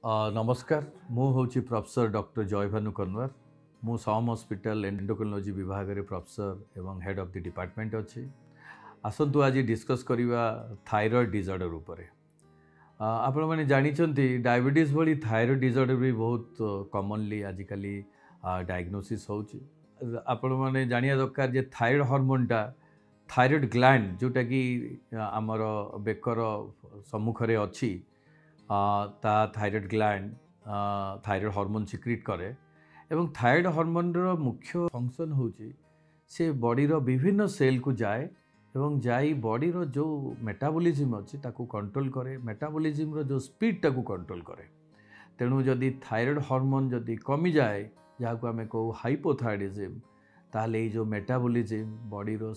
नमस्कार मु हूँ प्रोफेसर डॉक्टर जयभानु कन्वर मु सम हॉस्पिटल एंडोक्रिनोलॉजी विभाग रे प्रोफेसर एवं हेड ऑफ द डिपार्टमेंट अच्छी आसतु आज डिस्कस करवा थायराइड डिजॉर्डर उपरे आपण मैंने जानी डायबिटीज भली थायराइड डिजॉर्डर भी बहुत कॉमनली आजिकल डायग्नोसिस होची आपण मैंने जानिया दरकार जे थायराइड हार्मोनटा थायराइड ग्लैंड जोटा कि आमर बेकर सम्मुखरे अच्छी ता thyroid gland thyroid hormone secrete करे एवं थायराइड हार्मोन रो मुख्य फंक्शन होची से बॉडी रो विभिन्न सेल को जाए एवं जाई बॉडी रो जो मेटाबॉलिज्म अच्छी ताकू कंट्रोल करे मेटाबॉलिज्म रो जो स्पीड ताकू कंट्रोल करे तेणु जदि थायराइड हार्मोन जदि कमी जाए जहाँ को आम कहू हाइपोथायरिडिज्म ताहले जो मेटाबॉलिज्म बॉडी रो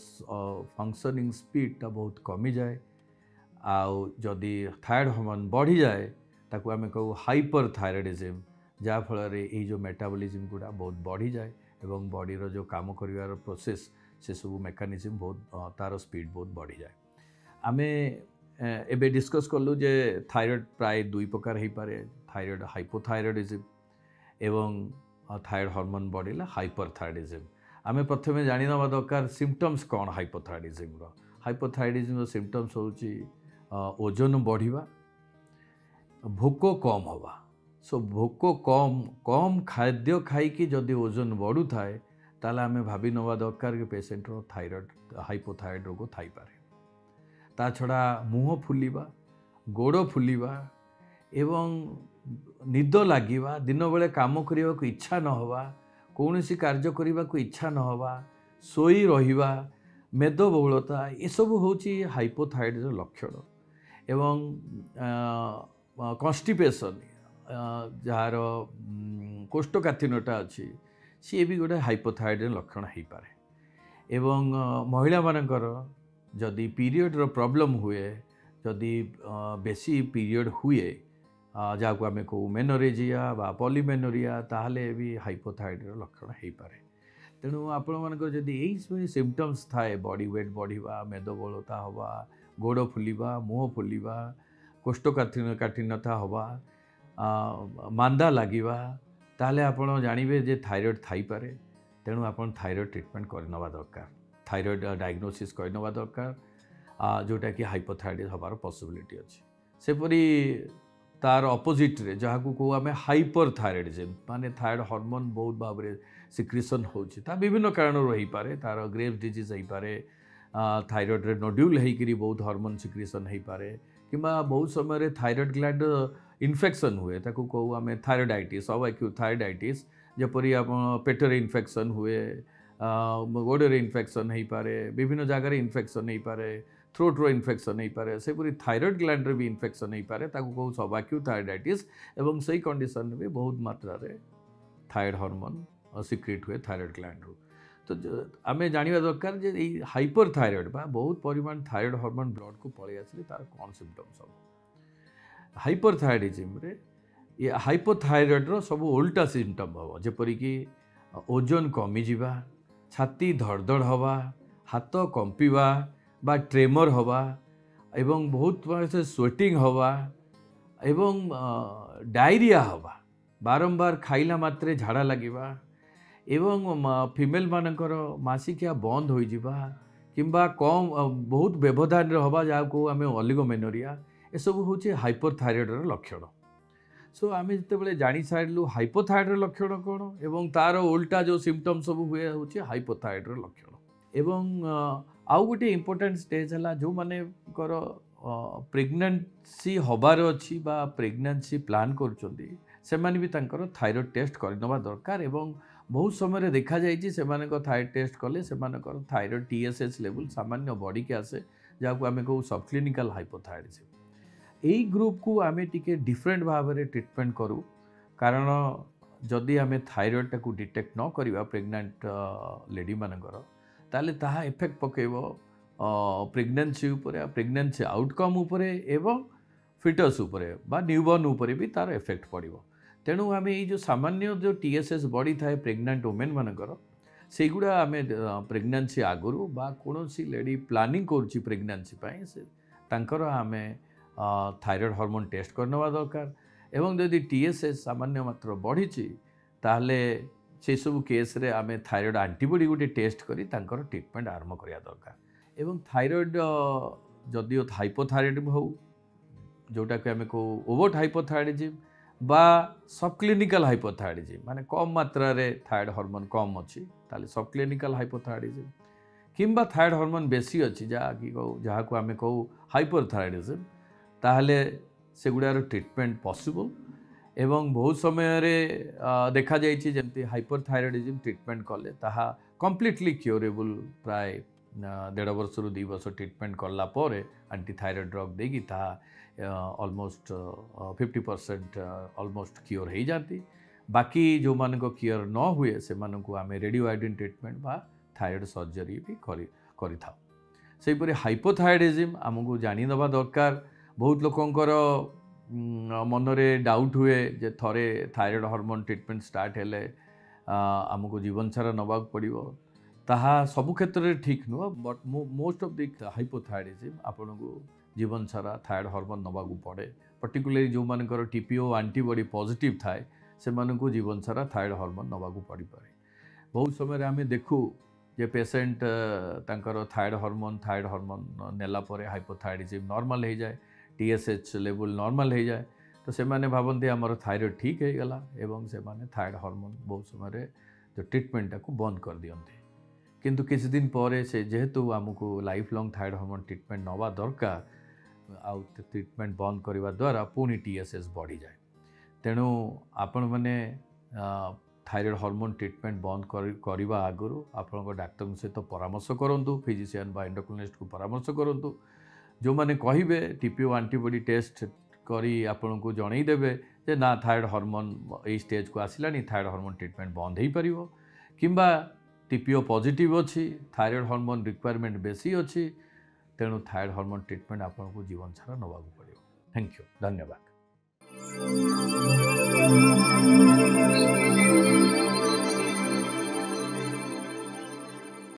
फंक्शनिंग स्पीड टा बहुत कमी जाए आउ जदि थायराइड हार्मोन बढ़ी जाए ताकू आम कहू हाइपर थायराइडिज्म जहाँ फल जो मेटाबॉलिज्म गुड़ा बहुत बढ़ी जाए एवं बॉडी रो जो काम कर प्रोसेस से सब मेकानिज्म बहुत तार स्पीड बहुत बढ़ी जाए आमे एबे डिस्कस कलु जे थायराइड प्राय दुई प्रकार हो पारे थायराइड हाइपोथायराइडिज्म एवं थायराइड हार्मोन बढ़ला हाइपरथायराइडिज्म आमे प्रथमे जानि नवा दरकार सिम्पटम्स कौन हाइपोथायराइडिज्म सिम्पटम्स होची ओजन बढ़िबा भोक कम हवा सो भोक कम कम खाद्य खाई जदि ओजन बढ़ू थाए ताले आमे भाभी नवा दरकार कि पेशेंट रो थायराइड हाइपोथायराइड रोग थाई पारे ता छड़ा मुह फुलिबा गोड़ फुलिबा एवं निद लागिबा दिन बेले काम करिबा को इच्छा न होवा कौनसी कार्य करिबा को इच्छा न होवा सोई रहिबा मेदबहुलता ये सब होची हाइपोथायराइड रो लक्षण एवं कन्स्टिपेशन जार कोष्ठकाठिन्यता अच्छी सी भी गोटे हाइपोथायराइड लक्षण हो पारे एवं महिला मानकर जदि पीरियड रो प्रॉब्लम हुए जदि बेसी पीरियड हुए जहाँ को आम कहू मेनोरेजिया बा पॉलीमेनोरिया ताहले भी हाइपोथायराइड लक्षण हो पारे तेणु आपण मानकर जदि यही सिम्पटम्स थाए बॉडी वेट बढ़िबा मेदबहुलता हवा गोड़ फुलिबा मुह फुलिबा कोष्ठकाठिन्यता हवा मांदा लागिबा ताहले आपण जानिबे जे थायराइड थाई पारे तेणु आपण थायराइड ट्रीटमेंट करनवा दरकार थायराइड डायग्नोसिस करनवा दरकार जोटा कि हाइपोथायराइड हबार पॉसिबिलिटी अच्छी सेपरी तार अपोजिट रे जहाँ को कहू आम हाइपर थायराइडिज्म माने थायराइड हार्मोन बहुत भाव में सिक्रिशन होची ता विभिन्न कारण रही पारे तार ग्रेव्स डिजीज हो पारे थायराइड रे नोड्यूल होकर बहुत हार्मोन सिक्रिशन हो पारे किंबा बहुत समय थायराइड ग्लैंड इन्फेक्शन हुए ताकू कहू आम थायराइडाइटिस अब एक्यूट थायराइडाइटिस जपरी आप पेटरे इन्फेक्शन हुए गोड़े इन्फेक्शन हो पारे विभिन्न जगार इन्फेक्शन हो पारे थ्रोट रो इन्फेक्शन हो पारे सेपरी थायराइड ग्लैंड रे भी इन्फेक्शन हो पारे ताकू कहू सब एक्यूट थायराइडाइटिस एवं सही कंडीशन भी बहुत मात्रा रे थायराइड हार्मोन सिक्रेट हुए थायराइड ग्लैंड रू तो आम जाना दरकार जे हाइपर थायराइड बा बहुत परिमाण थायराइड हार्मोन ब्लड को पलि आसिले तार कौन सिम्पटम्स हम हाइपर थायराइडिज्म रे ये हाइपोथायराइड रो सब उल्टा सिम्पटम हम जेपरी कि ओजन कमी जिबा छाती धड़धड़ हवा हाथ कंपीबा बा ट्रेमर हवा एवं बहुत स्वेटिंग हवा एवं डायरिया हवा बारंबार खाइला मात्रे झाड़ा लगिबा एवं फीमेल मानकर मासिकिया बंद हो जिबा किंबा कम बहुत व्यवधान हवा जहाँ को आम ऑलिगोमेनोरिया ए सब हूँ हाइपोथायराइड लक्षण सो आम जिते जानी सारू हाइपोथायराइड लक्षण कौन एवं तार उल्टा जो सिम्पटम सब हुए हूँ हाइपोथायराइड लक्षण एवं आउ गोटे इम्पोर्टाट स्टेज है जो माने प्रेग्नेंसी हबार अच्छी बा प्रेग्नेंसी प्लान कर भी थायराइड टेस्ट करनवा दरकार एवं बहुत समय देखा जाए थायराइड टेस्ट कले थायराइड TSH लेवल सामान्य बढ़ी के आसे जहाँ को आम कहू सब क्लिनिकल हाइपोथायराइडिज्म यही ग्रुप को आम टिके डिफरेंट भाव में ट्रीटमेंट करूँ कारण जदि आम थायराइड टाक डिटेक्ट न करवा प्रेग्नेंट लेडी मानकर ताले ताहा इफेक्ट पकेब प्रेग्नेंसी उपरे प्रेग्नेंसी आउटकम उपरे एवं फिटस उपरे बा न्यूबॉर्न उपरे भी तार इफेक्ट पड़ो तेणु आम ये सामान्य जो TSH बढ़ी थाए प्रेग्नेंट वुमेन मानकर से गुड़ा आम प्रेग्नेंसी आगुरी बा कौन सी लेडी प्लानिंग करुच्ची प्रेग्नेंसी से आम थायराइड हार्मोन टेस्ट करनवा दरकार एवं जदि टीएसएच सामान्य मात्र बढ़ी ताहले से सब केस रे आमे थायराइड एंटीबॉडी गोटे टेस्ट करी तांकर ट्रीटमेंट आरंभ करिया दरकार एवं थायराइड जदिओ हाइपोथायराइड हो जोटा कि आमे को ओवर्ट हाइपोथायराइडिज्म बा सब क्लिनिकल हाइपोथायराइडिज्म माने कम मात्रा रे थायराइड हार्मोन कम अछि ताले सब क्लिनिकल हाइपोथायराइडिज्म किंबा थायराइड हार्मोन बेसी अछि जहाँ को आमे कहू हाइपरथायराइडिज्म ताहले सेगुड़ार ट्रीटमेंट पॉसिबल एवं बहुत समय रे देखा जाइछि जेमति हाइपरथायराइडिज्म ट्रीटमेंट कले ताहा कंप्लीटली क्योरेबल प्राय 1.5 वर्ष रु 2 वर्ष ट्रीटमेंट करला परे एंटीथायराइड ड्रग देगी ताहा ऑलमोस्ट 50% ऑलमोस्ट क्योर हो जाती बाकी जो मान को क्योर न हुए से मान को आमे रेडियो आयोडीन ट्रीटमेंट बा थायराइड सर्जरी भी करि था सेपरि हाइपोथायराइडिज्म आमको जानी दबा दरकार बहुत लोकंकर मनरे डाउट हुए जे थरे थायराइड हार्मोन ट्रीटमेंट स्टार्ट हेले आमको जीवन सारा नबाक पड़ो ताहा सबु क्षेत्र में ठीक नुह but most of the hypothyroidism आपन को जीवन सारा थायराइड हार्मोन नबाक पड़े पर्टिकुलरली जो मानकर टीपीओ एंटीबॉडी पॉजिटिव थाए से मानक जीवन सारा थायराइड हार्मोन नबाक पड़ पाए बहुत समय आम देखू जे पेसेंट तांकर थायराइड हार्मोन नेला परे हाइपोथायराइडिज्म नॉर्मल हो जाए टीएसएच लेवल नॉर्मल हो जाए तो से माने भावती आमर थायराइड ठीक हो गला एवं से माने थायराइड हार्मोन बहुत समय जो ट्रीटमेंट को बंद कर दियंते किंतु किसी दिन पर से जेहेतु आमको life long thyroid hormone treatment नवा दरकार आउ ट्रीटमेंट बंद करने द्वारा पुणी टीएसएच बढ़ी जाए तेणु आपण मैंने थायराइड हार्मोन ट्रीटमेंट बंद करने आगु आपण डाक्तर सहित परामर्श करूँ फिजिशियन बा एंडोक्रिनोलॉजिस्ट को परामर्श करूँ जो मैंने कहे टीपीओ एंटीबॉडी टेस्ट करी आपन को जनईदेवे जे ना थायराइड हार्मोन ये स्टेज को आसला थायराइड हार्मोन ट्रीटमेंट बंद हो पार किंबा टीपीओ पॉजिटिव अच्छी थायराइड हार्मोन रिक्वायरमेंट बेसी अच्छी तेणु थायराइड हार्मोन ट्रीटमेंट आपन को जीवन सारा नवाक पड़ो। थैंक यू धन्यवाद।